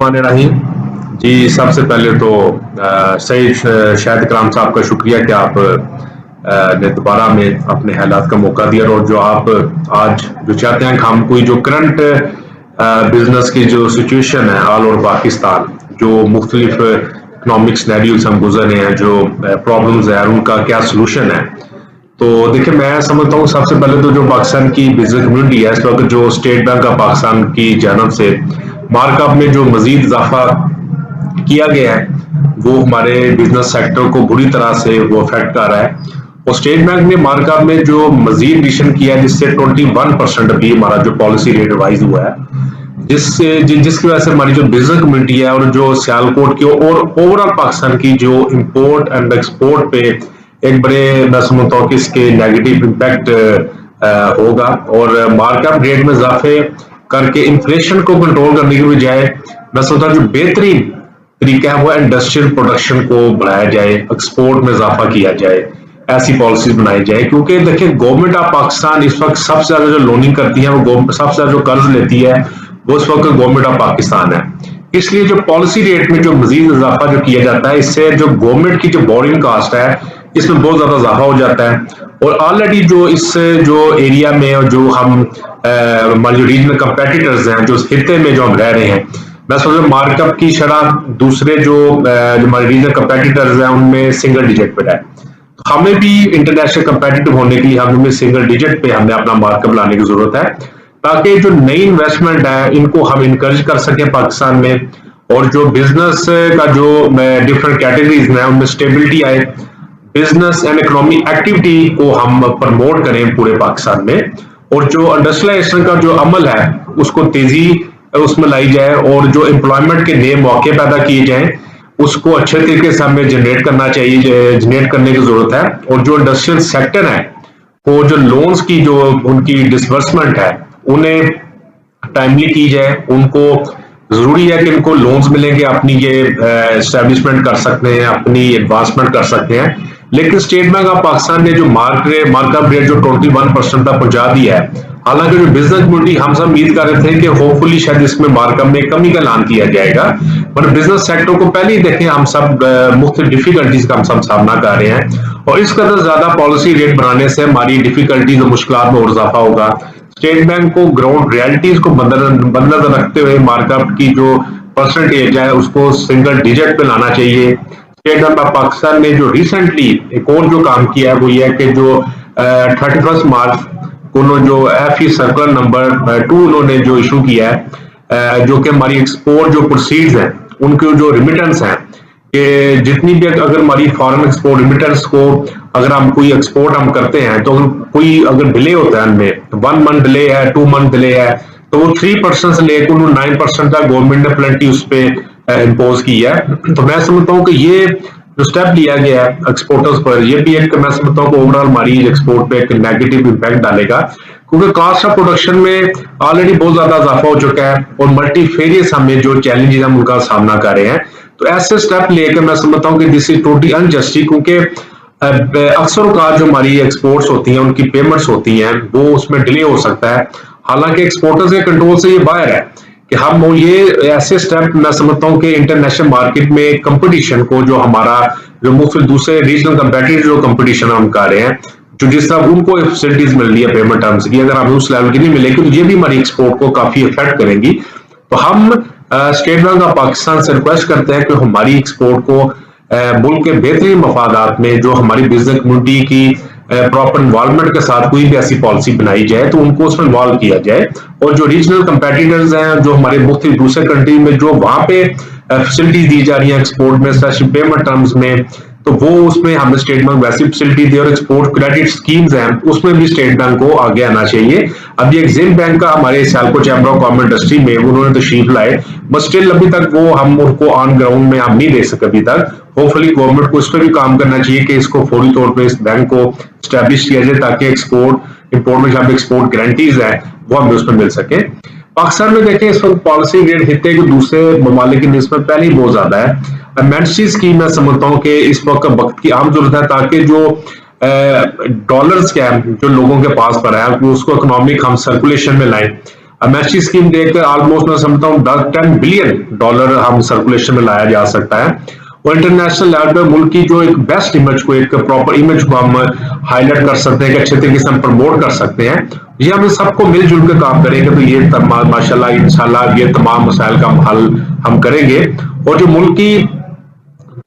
रहीम जी। सबसे पहले तो सईद शाहिद कलाम साहब का शुक्रिया कि आप ने दोबारा में अपने हालात का मौका दिया, और जो आप आज जो चाहते हैं कि हम कोई जो करंट बिजनेस की जो सिचुएशन है ऑल ओवर पाकिस्तान, जो मुख्तलिफ इकनॉमिक सिनेरियो से हम गुजर रहे हैं, जो प्रॉब्लम्स है उनका क्या सोल्यूशन है। तो देखिए, मैं समझता हूँ सबसे पहले तो जो पाकिस्तान की बिजनेस कम्युनिटी है इस वक्त, जो स्टेट बैंक ऑफ पाकिस्तान की जानब से मार्कअप में जो मजीद इजाफा किया गया है वो हमारे बिजनेस सेक्टर को बुरी तरह से वो अफेक्ट कर रहा है। और स्टेट बैंक ने मार्कअप में जो मजीद एडिशन किया है, जिससे 21% अभी हमारा जो पॉलिसी रेट रिवाइज हुआ है, जिसकी वजह से हमारी जो बिजनेस कम्युनिटी है और जो सियालकोट की और ओवरऑल पाकिस्तान की जो इंपोर्ट एंड एक्सपोर्ट पे एक बड़े, मैं समझता हूँ कि इसके नेगेटिव इम्पैक्ट होगा। और मार्कअप रेट में इजाफे करके इन्फ्लेशन को कंट्रोल करने की बजाय मैं सोचता हूँ जो बेहतरीन तरीका है वो इंडस्ट्रियल प्रोडक्शन को बढ़ाया जाए, एक्सपोर्ट में इजाफा किया जाए, ऐसी पॉलिसीज बनाई जाए। क्योंकि देखिए, गवर्नमेंट ऑफ पाकिस्तान इस वक्त सबसे ज्यादा जो लोनिंग करती है, वो सबसे ज्यादा जो कर्ज लेती है वो इस वक्त गवर्नमेंट ऑफ पाकिस्तान है। इसलिए जो पॉलिसी रेट में जो मजीद इजाफा जो किया जाता है, इससे जो गवर्नमेंट की जो बोरिंग कास्ट है इसमें बहुत ज्यादा इजाफा हो जाता है। और ऑलरेडी जो इस जो एरिया में और जो हम हमारे जो रीजनल कंपेटिटर्स हैं, जो हिस्से में जो हम रह रहे हैं, मैं सोच रहा मार्कअप की शरह दूसरे जो हमारे रीजनल कंपेटिटर्स हैं उनमें सिंगल डिजिट पे है। तो हमें भी इंटरनेशनल कंपेटिटिव होने के लिए हमें सिंगल डिजिट पे हमें अपना मार्कअप लाने की जरूरत है, ताकि जो नई इन्वेस्टमेंट है इनको हम इनकरेज कर सकें पाकिस्तान में, और जो बिजनेस का जो डिफरेंट कैटेगरीज में उनमें स्टेबिलिटी आए, बिजनेस एंड इकोनॉमिक एक्टिविटी को हम प्रमोट करें पूरे पाकिस्तान में, और जो इंडस्ट्रियलाइजेशन का जो अमल है उसको तेजी उसमें लाई जाए, और जो एम्प्लॉयमेंट के नए मौके पैदा किए जाएं उसको अच्छे तरीके से हमें जनरेट करना चाहिए, जनरेट करने की जरूरत है। और जो इंडस्ट्रियल सेक्टर है वो जो लोन्स की जो उनकी डिसबर्समेंट है उन्हें टाइमली की जाए। उनको जरूरी है कि इनको लोन्स मिलेंगे, अपनी ये एस्टेब्लिशमेंट कर सकते हैं, अपनी एडवांसमेंट कर सकते हैं। लेकिन स्टेट बैंक ऑफ पाकिस्तान ने जो मार्कअप रेट जो 21% तक पहुंचा दिया है, हालांकि जो बिजनेस कम्युनिटी हम सब उम्मीद कर रहे थे कि होपफुली शायद इसमें मार्कअप में कमी का ऐलान किया जाएगा, पर बिजनेस सेक्टर को पहले ही देखें, हम सब मुख्तलिफ डिफिकल्टीज का हम सब सामना कर रहे हैं, और इस कदर ज्यादा पॉलिसी रेट बनाने से हमारी डिफिकल्टीज और मुश्किलात में और इजाफा होगा। स्टेट बैंक को ग्राउंड रियलिटीज को बदनजर रखते हुए मार्कअप की जो परसेंटेज है उसको सिंगल डिजिट पे लाना चाहिए। स्टेट बैंक ऑफ पाकिस्तान ने जो रिसेंटली एक और जो काम किया है वो ये है कि जो 31 मार्च को उन्होंने जो FE सर्कुलर नंबर 2 उन्होंने जो इशू किया है, जो कि हमारी एक्सपोर्ट जो प्रोसीड्स हैं उनके जो रिमिटेंस हैं, कि जितनी भी अगर हमारी फॉरेन एक्सपोर्ट रिमिटेंस को अगर हम कोई एक्सपोर्ट हम करते हैं, तो कोई अगर डिले होता है उनमें, 1 मंथ डिले है, 2 मंथ डिले है, तो वो 3% से लेकर 9% तक गवर्नमेंट ने पेनल्टी उस पर इम्पोज की है। तो मैं समझता हूँ कि ये जो स्टेप लिया गया है एक्सपोर्टर्स पर, ये भी एक, मैं समझता हूँ कि ओवरऑल हमारी एक्सपोर्ट पे एक नेगेटिव इंपैक्ट डालेगा, क्योंकि कॉस्ट ऑफ प्रोडक्शन में ऑलरेडी बहुत ज्यादा इजाफा हो चुका है, और मल्टीफेरियस हमें जो चैलेंजेस हम उनका सामना कर रहे हैं। तो ऐसे स्टेप लेकर मैं समझता हूँ कि दिस इज टोटली अनजस्टिस, क्योंकि अक्सर औकात जो हमारी एक्सपोर्ट्स होती हैं उनकी पेमेंट्स होती हैं वो उसमें डिले हो सकता है। हालांकि एक्सपोर्टर्स के कंट्रोल से ये बाहर है कि हम ये ऐसे स्टेप, मैं समझता हूँ कि इंटरनेशनल मार्केट में कंपटीशन को, जो हमारा जो मुख्तलिफ दूसरे रीजनल कंपेटिटर जो कंपटीशन हम कर रहे हैं, जो जिस तरह उनको फैसिलिटीज मिल रही है पेमेंट टर्म्स की, अगर हमें उस लेवल की नहीं मिलेगी तो ये भी हमारी एक्सपोर्ट को काफी इफेक्ट करेंगी। तो हम स्टेट बैंक ऑफ पाकिस्तान से रिक्वेस्ट करते हैं कि हमारी एक्सपोर्ट को मुल्क के बेहतरीन मफादात में, जो हमारी बिजनेस कम्युनिटी की प्रॉपर इन्वॉल्वमेंट के साथ कोई भी ऐसी पॉलिसी बनाई जाए तो उनको उसमें इन्वॉल्व किया जाए। और जो रीजनल कंपेटिटर्स हैं, जो हमारे मुख्तलिफ दूसरे कंट्री में जो वहां पे फैसिलिटीज दी जा रही है एक्सपोर्ट में, स्पेशल पेमेंट टर्म्स में, तो वो उसमें हमें स्टेट बैंक वैसी फैसिलिटी दे, और एक्सपोर्ट क्रेडिट स्कीम्स हैं उसमें भी स्टेट बैंक को आगे आना चाहिए। अभी एग्जिम बैंक का हमारे Sialkot chamber of commerce industry में उन्होंने तशरीफ लाए, बट स्टिल अभी तक वो हम उनको ऑन ग्राउंड में हम नहीं देख सके अभी तक। होपफुली गवर्नमेंट को इस पर भी काम करना चाहिए कि इसको फौरी तौर पर इस बैंक को स्टैब्लिश किया जाए, ताकि एक्सपोर्ट इंपोर्ट में जहां एक्सपोर्ट गारंटीज है वो हमें उसमें मिल सके। पाकिस्तान में देखें इस वक्त पॉलिसी रेट हिते के दूसरे ममालिक की निस्बत पहले ही बहुत ज्यादा है। एमएनसी स्कीम मैं समझता हूँ कि इस वक्त की आम जरूरत है, ताकि जो डॉलर्स क्या जो लोगों के पास पर है उसको इकोनॉमिक हम सर्कुलेशन में लाएं। एमएसटी स्कीम देकर ऑलमोस्ट मैं समझता हूँ $10 बिलियन हम सर्कुलेशन में लाया जा सकता है और इंटरनेशनल लेवल पे मुल्क की जो एक बेस्ट इमेज को, एक प्रॉपर इमेज को हम हाईलाइट कर सकते हैं, अच्छे तरीके से हम प्रमोट कर सकते हैं। ये हम सबको मिलजुल के काम करेंगे तो ये तमाम माशाल्लाह इंशाल्लाह ये तमाम मसाइल का हल हम करेंगे। और जो मुल्क की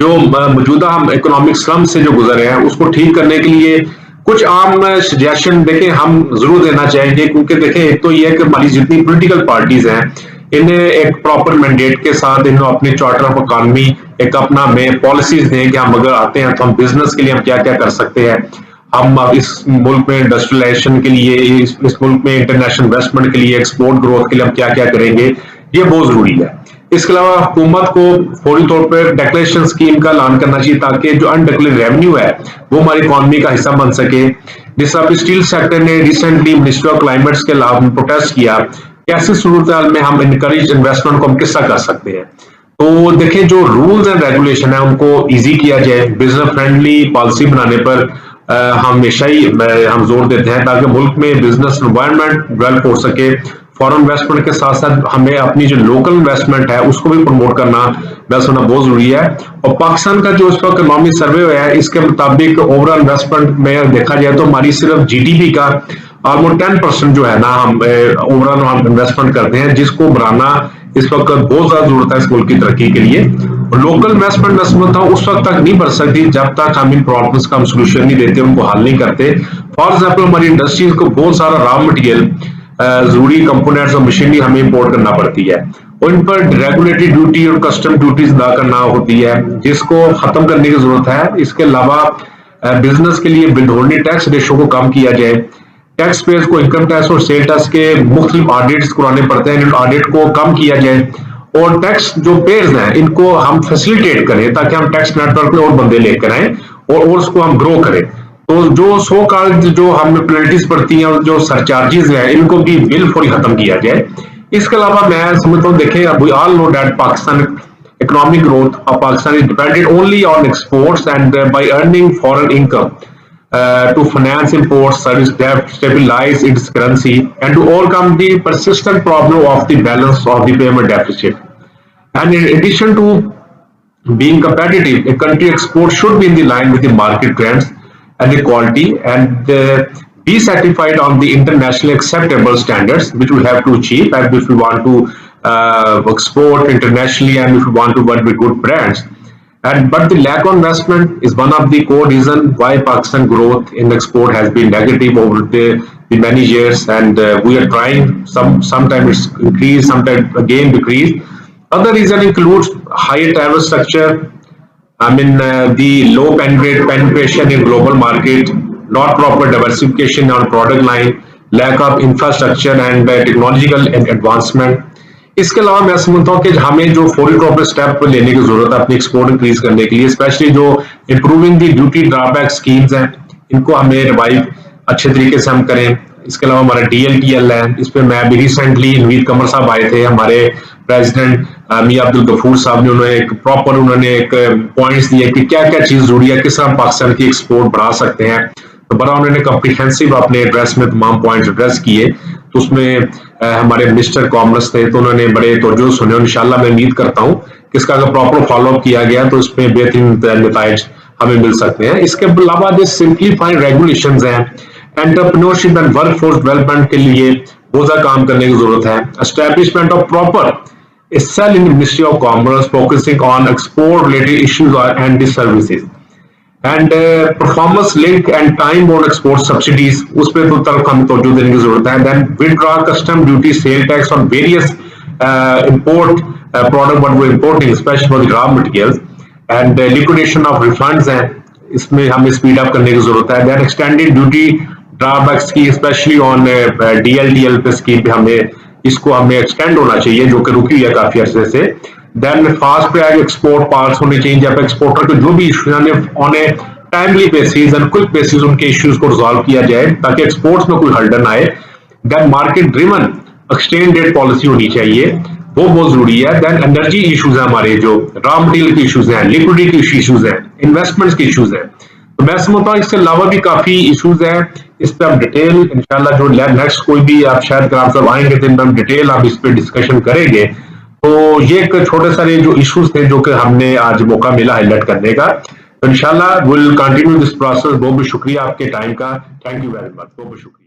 जो मौजूदा हम इकोनॉमिक स्लम से जो गुजरे हैं उसको ठीक करने के लिए कुछ आम सजेशन देखें हम जरूर देना चाहेंगे, क्योंकि देखें एक तो ये है कि हमारी जितनी पॉलिटिकल पार्टीज हैं इन्हें एक प्रॉपर मैंडेट के साथ इन्हें अपने चार्टर ऑफ इकोनॉमी एक अपना में पॉलिसीज दें कि हम अगर आते हैं तो हम बिजनेस के लिए हम क्या क्या कर सकते हैं, हम इस मुल्क में इंडस्ट्रियलाइजेशन के लिए, इस मुल्क में इंटरनेशनल इन्वेस्टमेंट के लिए, एक्सपोर्ट ग्रोथ के लिए हम क्या क्या करेंगे, ये बहुत जरूरी है। इसके अलावा हुकूमत को फौरी तौर पर डिक्लेरेशन स्कीम का ऐलान करना चाहिए ताकि जो अनडिक्लेयर्ड रेवेन्यू है वो हमारी इकोनॉमी का हिस्सा बन सके। जिस तरह स्टील सेक्टर ने रिसेंटली मिनिस्ट्री ऑफ क्लाइमेट्स के खिलाफ प्रोटेस्ट किया, कैसी सूरत में हम इनकरेज इन्वेस्टमेंट को हम किस तरह कर सकते हैं। तो देखें जो रूल्स एंड रेगुलेशन है उनको इजी किया जाए, बिजनेस फ्रेंडली पॉलिसी बनाने पर हमेशा ही हम जोर देते हैं ताकि मुल्क में बिजनेस एनवायरनमेंट डेवलप हो सके। फॉरेन इन्वेस्टमेंट के साथ साथ हमें अपनी जो लोकल इन्वेस्टमेंट है उसको भी प्रमोट करना वैसे होना बहुत जरूरी है। और पाकिस्तान का जो इस वक्त इकोनॉमिक सर्वे हुआ है इसके मुताबिक ओवरऑल इन्वेस्टमेंट में देखा जाए तो हमारी सिर्फ जीडीपी का ऑलमोस्ट 10% जो है ना हम ओवरऑल हम इन्वेस्टमेंट करते हैं, जिसको बढ़ाना इस वक्त बहुत ज्यादा जरूरत है इस मुल्क की तरक्की के लिए। और लोकल इन्वेस्टमेंट मैं समझता हूँ उस वक्त तक नहीं बढ़ सकती जब तक हम इन प्रॉब्लम्स का हम सोल्यूशन नहीं देते, उनको हल नहीं करते। फॉर एग्जाम्पल हमारी इंडस्ट्रीज को बहुत सारा रॉ मटेरियल, जरूरी कंपोनेंट्स और मशीनरी हमें इंपोर्ट करना पड़ती है और इन पर रेगुलेटरी ड्यूटी और कस्टम ड्यूटीज अदा करना होती है, जिसको खत्म करने की जरूरत है। इसके अलावा बिजनेस के लिए विदहोल्डिंग टैक्स रेशो को कम किया जाए, टैक्स पेयर्स को इनकम टैक्स और सेल टैक्स के मुख्तलिफ ऑडिट्स कराने पड़ते हैं, इन ऑडिट को कम किया जाए और टैक्स जो पेयर्स हैं इनको हम फैसिलिटेट करें ताकि हम टैक्स नेटवर्क में और बंदे लेकर आए और उसको हम ग्रो करें। तो जो सो कॉल्ड जो हमें पेनल्टीज पड़ती हैं और जो सरचार्जेस हैं इनको भी बिल फौरी खत्म किया जाए। इसके अलावा मैं समझता हूँ देखें we all know that Pakistan economic growth of Pakistan is dependent only on exports and by earning foreign income to finance imports, service debt, stabilize its currency and to overcome the persistent problem of the balance of the payment deficit. And in addition to being competitive, a country export should be in the line with the market trends and the quality and be certified on the internationally acceptable standards which we have to achieve and if we want to export internationally and if we want to work with good brands. But the lack of investment is one of the core reasons why Pakistan growth in export has been negative over the many years, and we are trying sometimes it's increase, sometimes again decrease. Other reason includes higher tariff structure, the low penetration in global market, not proper diversification on product line, lack of infrastructure and technological advancement. इसके अलावा मैं समझता हूँ कि हमें जो फौरी तौर पर स्टेप लेने की जरूरत है अपनी एक्सपोर्ट इंक्रीज करने के लिए, स्पेशली जो इंप्रूविंग दी ड्यूटी ड्रॉबैक स्कीम्स हैं इनको हमें रिवाइव अच्छे तरीके से हम करें। इसके अलावा हमारा DLTL है, इस पर मैं अभी रिसेंटली नवीद कमर साहब आए थे, हमारे प्रेसिडेंट मियां अब्दुल गफूर साहब ने उन्होंने एक प्रॉपर एक पॉइंट्स दिए कि क्या क्या चीज जरूरी है, किस तरह हम पाकिस्तान की एक्सपोर्ट बढ़ा सकते हैं। तो बड़ा उन्होंने कॉम्प्रिहेंसिव अपने एड्रेस में तमाम पॉइंट्स एड्रेस किए। तो उसमें हमारे मिनिस्टर कॉमर्स थे तो उन्होंने बड़े तवज्जो सुने और इंशाल्लाह मैं उम्मीद करता हूँ कि इसका अगर प्रॉपर फॉलोअप किया गया तो इसमें बेहतरीन नतीजे हमें मिल सकते हैं। इसके अलावा जो सिंप्लीफाइड रेगुलेशंस हैं, एंटरप्रेन्योरशिप एंड वर्कफोर्स डेवलपमेंट के लिए बहुत ज़्यादा काम करने की जरूरत है। Establishment of proper a cell in the Ministry of Commerce focusing on export related issues and services and performance link and time bound export subsidies, उस पे तो तरफ हमें तवज्जो देने की जरूरत है। Then withdraw custom duty, sale tax on various import product what we're importing, especially for the raw materials, and liquidation of refunds हैं, इसमें हमें स्पीड अप करने की जरूरत है। Then extended duty drawbacks की स्पेशली ऑन DLTL पे scheme पे हमें एक्सटेंड होना चाहिए जो कि रुकी हुई है काफी अरसे से। Then fast track export pass होने चाहिए जब एक्सपोर्टर के जो भी issues on a timely basis and quick basis उनके इश्यूज को रिजॉल्व किया जाए ताकि एक्सपोर्ट्स में कोई हर्डन ना आए। Then market driven exchange rate policy होनी चाहिए, वो बहुत जरूरी है। देन एनर्जी इश्यूज है, हमारे जो रॉ मटेरियल के इश्यूज हैं, लिक्विडिटी इश्यूज हैं, इन्वेस्टमेंट्स के इश्यूज हैं। तो मैं समझता हूँ इसके अलावा भी काफी इश्यूज हैं इस पे हम डिटेल इंशाल्लाह जो नेक्स्ट कोई भी आप शायद कराम साहब आएंगे तो हम डिटेल आप इस पे डिस्कशन करेंगे। तो ये एक छोटे सारे जो इश्यूज थे जो कि हमने आज मौका मिला हाईलाइट करने का, तो इंशाल्लाह विल कंटिन्यू दिस प्रोसेस। बहुत बहुत शुक्रिया आपके टाइम का, थैंक यू वेरी मच, बहुत बहुत शुक्रिया।